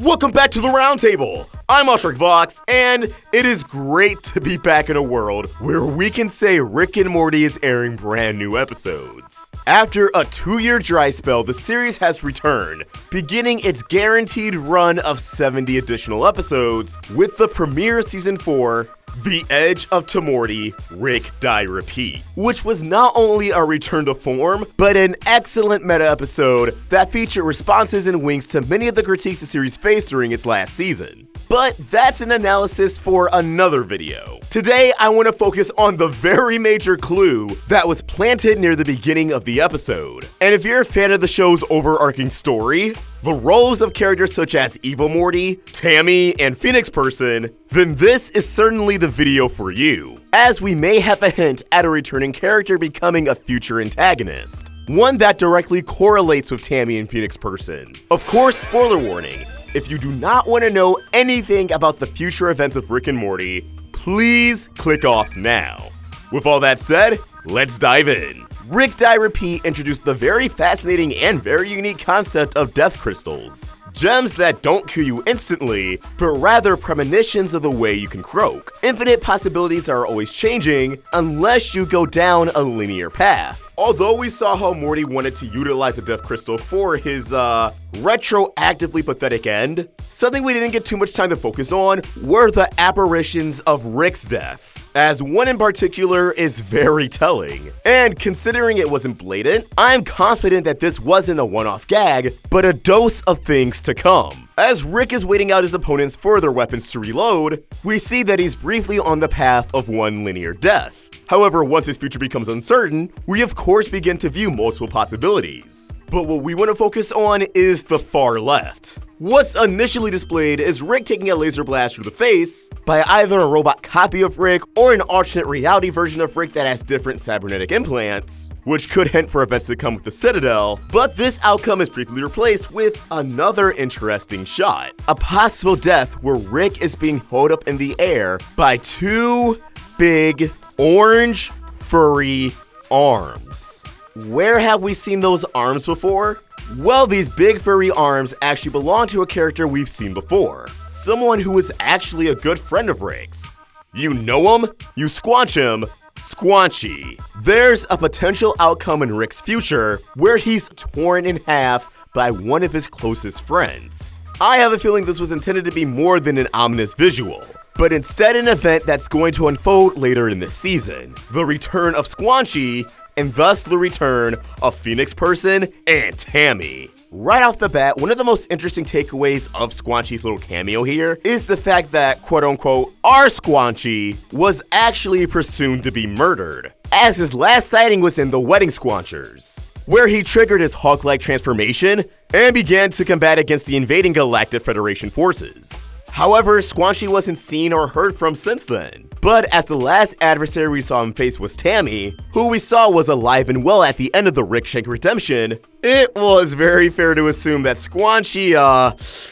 Welcome back to the Roundtable. I'm Vox, and it is great to be back in a world where we can say Rick and Morty is airing brand new episodes. After a 2-year dry spell, the series has returned, beginning its guaranteed run of 70 additional episodes with the premiere season 4, The Edge of Tomorty, Rick Die Repeat, which was not only a return to form, but an excellent meta episode that featured responses and winks to many of the critiques the series faced during its last season. But that's an analysis for another video. Today, I want to focus on the very major clue that was planted near the beginning of the episode. And if you're a fan of the show's overarching story, the roles of characters such as Evil Morty, Tammy, and Phoenix Person, then this is certainly the video for you, as we may have a hint at a returning character becoming a future antagonist, one that directly correlates with Tammy and Phoenix Person. Of course, spoiler warning, if you do not want to know anything about the future events of Rick and Morty, please click off now. With all that said, let's dive in. Rick Die Repeat introduced the very fascinating and very unique concept of death crystals. Gems that don't kill you instantly, but rather premonitions of the way you can croak. Infinite possibilities that are always changing, unless you go down a linear path. Although we saw how Morty wanted to utilize a death crystal for his, retroactively pathetic end, something we didn't get too much time to focus on were the apparitions of Rick's death, as one in particular is very telling. And considering it wasn't blatant, I'm confident that this wasn't a one-off gag, but a dose of things to come. As Rick is waiting out his opponents for their weapons to reload, we see that he's briefly on the path of one linear death. However, once his future becomes uncertain, we of course begin to view multiple possibilities. But what we want to focus on is the far left. What's initially displayed is Rick taking a laser blast through the face by either a robot copy of Rick or an alternate reality version of Rick that has different cybernetic implants, which could hint for events to come with the Citadel, but this outcome is briefly replaced with another interesting shot. A possible death where Rick is being held up in the air by two big orange furry arms. Where have we seen those arms before? Well, these big furry arms actually belong to a character we've seen before. Someone who is actually a good friend of Rick's. You know him, you squanch him, Squanchy. There's a potential outcome in Rick's future where he's torn in half by one of his closest friends. I have a feeling this was intended to be more than an ominous visual, but instead an event that's going to unfold later in the season. The return of Squanchy, and thus the return of Phoenix Person and Tammy. Right off the bat, one of the most interesting takeaways of Squanchy's little cameo here is the fact that, quote-unquote, our Squanchy was actually presumed to be murdered, as his last sighting was in the Wedding Squanchers, where he triggered his Hawk-like transformation and began to combat against the invading Galactic Federation forces. However, Squanchy wasn't seen or heard from since then. But as the last adversary we saw him face was Tammy, who we saw was alive and well at the end of the Rick Shank redemption, it was very fair to assume that Squanchy,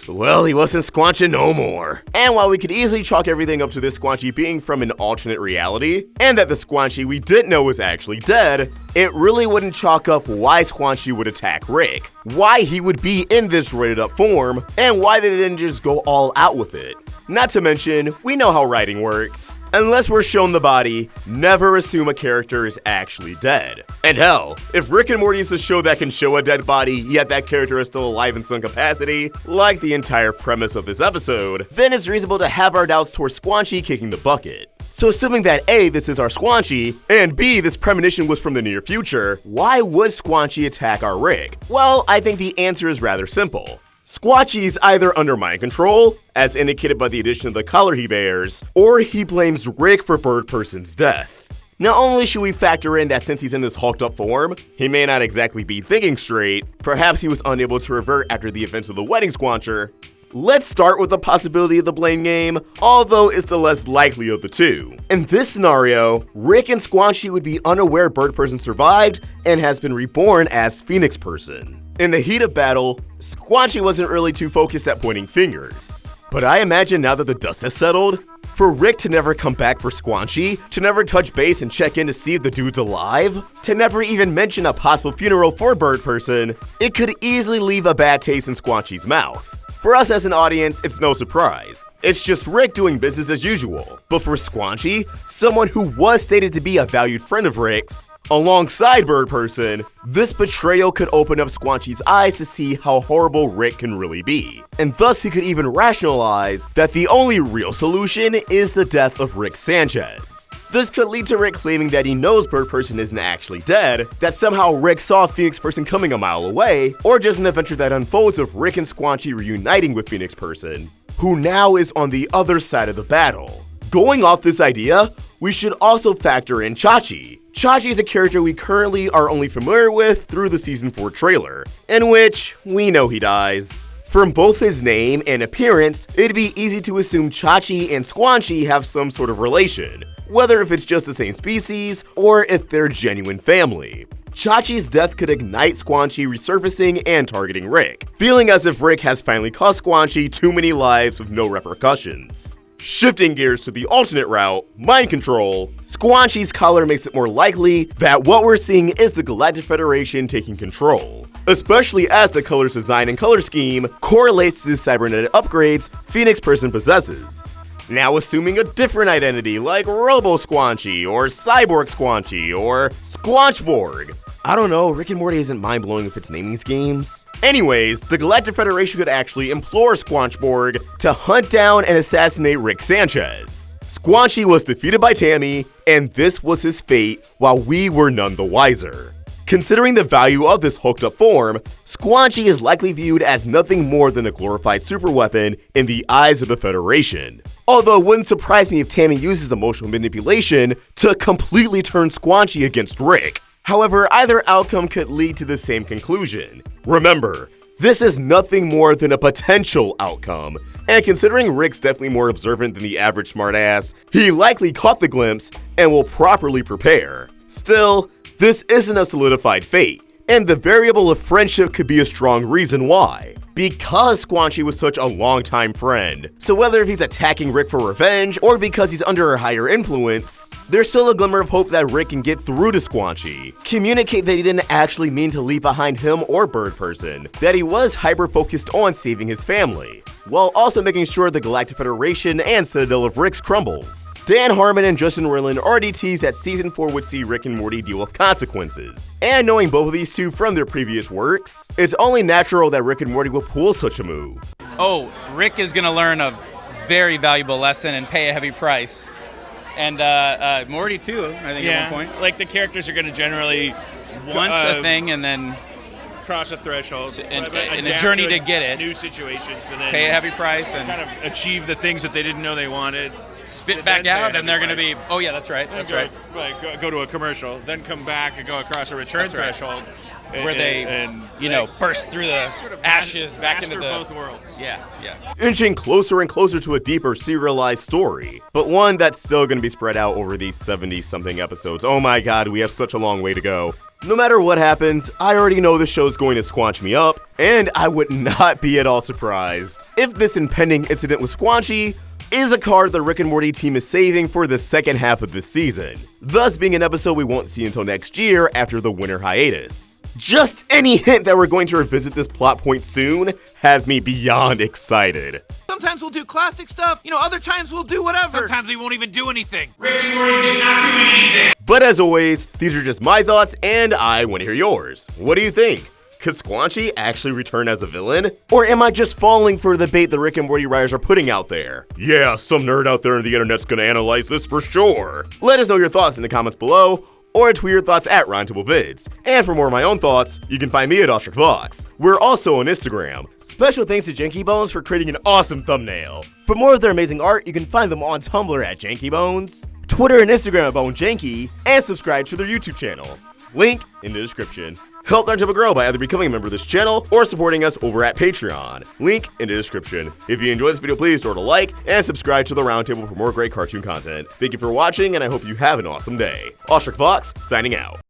well, he wasn't Squanching no more. And while we could easily chalk everything up to this Squanchy being from an alternate reality, and that the Squanchy we didn't know was actually dead, it really wouldn't chalk up why Squanchy would attack Rick, why he would be in this rated up form, and why they didn't just go all out with it. Not to mention, we know how writing works. Unless we're shown the body, never assume a character is actually dead. And hell, if Rick and Morty is a show that can show a dead body, yet that character is still alive in some capacity, like the entire premise of this episode, then it's reasonable to have our doubts towards Squanchy kicking the bucket. So assuming that A, this is our Squanchy, and B, this premonition was from the near future, why would Squanchy attack our Rick? Well, I think the answer is rather simple. Squanchy's either under mind control, as indicated by the addition of the collar he bears, or he blames Rick for Bird Person's death. Not only should we factor in that since he's in this hulked up form, he may not exactly be thinking straight, perhaps he was unable to revert after the events of the Wedding Squancher. Let's start with the possibility of the blame game, although it's the less likely of the two. In this scenario, Rick and Squanchy would be unaware Bird Person survived and has been reborn as Phoenix Person. In the heat of battle, Squanchy wasn't really too focused at pointing fingers. But I imagine now that the dust has settled, for Rick to never come back for Squanchy, to never touch base and check in to see if the dude's alive, to never even mention a possible funeral for Bird Person, it could easily leave a bad taste in Squanchy's mouth. For us as an audience, it's no surprise. It's just Rick doing business as usual. But for Squanchy, someone who was stated to be a valued friend of Rick's, alongside Bird Person, this betrayal could open up Squanchy's eyes to see how horrible Rick can really be. And thus he could even rationalize that the only real solution is the death of Rick Sanchez. This could lead to Rick claiming that he knows Bird Person isn't actually dead, that somehow Rick saw Phoenix Person coming a mile away, or just an adventure that unfolds of Rick and Squanchy reuniting with Phoenix Person, who now is on the other side of the battle. Going off this idea, we should also factor in Chachi. Chachi is a character we currently are only familiar with through the Season 4 trailer, in which we know he dies. From both his name and appearance, it'd be easy to assume Chachi and Squanchy have some sort of relation, whether if it's just the same species or if they're genuine family. Chachi's death could ignite Squanchy resurfacing and targeting Rick, feeling as if Rick has finally cost Squanchy too many lives with no repercussions. Shifting gears to the alternate route, mind control, Squanchy's color makes it more likely that what we're seeing is the Galactic Federation taking control, especially as the color's design and color scheme correlates to the cybernetic upgrades Phoenix Person possesses. Now assuming a different identity like Robo Squanchy or Cyborg Squanchy or Squanchborg. I don't know, Rick and Morty isn't mind-blowing with its naming schemes. Anyways, the Galactic Federation could actually implore Squanchborg to hunt down and assassinate Rick Sanchez. Squanchy was defeated by Tammy, and this was his fate while we were none the wiser. Considering the value of this hooked up form, Squanchy is likely viewed as nothing more than a glorified superweapon in the eyes of the Federation. Although it wouldn't surprise me if Tammy uses emotional manipulation to completely turn Squanchy against Rick. However, either outcome could lead to the same conclusion. Remember, this is nothing more than a potential outcome, and considering Rick's definitely more observant than the average smartass, he likely caught the glimpse and will properly prepare. Still, this isn't a solidified fate, and the variable of friendship could be a strong reason why. Because Squanchy was such a long-time friend. So whether if he's attacking Rick for revenge, or because he's under her higher influence, there's still a glimmer of hope that Rick can get through to Squanchy, communicate that he didn't actually mean to leave behind him or Bird Person, that he was hyper-focused on saving his family, while also making sure the Galactic Federation and Citadel of Ricks crumbles. Dan Harmon and Justin Roiland already teased that Season 4 would see Rick and Morty deal with consequences. And knowing both of these two from their previous works, it's only natural that Rick and Morty will pull such a move. Oh, Rick is gonna learn a very valuable lesson and pay a heavy price. And Morty too, I think at one point. Like the characters are gonna generally Want a thing and then cross a threshold and a journey to get it. New situations and then pay a heavy price and kind of achieve the things that they didn't know they wanted. Spit back out and they're going to be, oh yeah, that's right, that's right. Go to a commercial, then come back and go across a return threshold. Where they burst through the sort of ashes back into the both worlds. Yeah. Inching closer and closer to a deeper serialized story, but one that's still going to be spread out over these 70-something episodes. Oh my god, we have such a long way to go. No matter what happens, I already know the show's going to squanch me up, and I would not be at all surprised if this impending incident with Squanchy is a card the Rick and Morty team is saving for the second half of this season, thus being an episode we won't see until next year after the winter hiatus. Just any hint that we're going to revisit this plot point soon has me beyond excited. Sometimes we'll do classic stuff, other times we'll do whatever. Sometimes we won't even do anything. Rick and Morty did not do anything. But as always, these are just my thoughts and I want to hear yours. What do you think? Could Squanchy actually return as a villain? Or am I just falling for the bait the Rick and Morty writers are putting out there? Yeah, some nerd out there on the internet's gonna analyze this for sure. Let us know your thoughts in the comments below, or tweet your thoughts at Roundtable Vids. And for more of my own thoughts, you can find me at OstricVox. We're also on Instagram. Special thanks to JANKYBONES for creating an awesome thumbnail. For more of their amazing art, you can find them on Tumblr at JANKYBONES, Twitter and Instagram at BoneJanky, and subscribe to their YouTube channel. Link in the description. Help Roundtable grow by either becoming a member of this channel or supporting us over at Patreon. Link in the description. If you enjoyed this video, please throw it a like and subscribe to the Roundtable for more great cartoon content. Thank you for watching, and I hope you have an awesome day. OstricVox, signing out.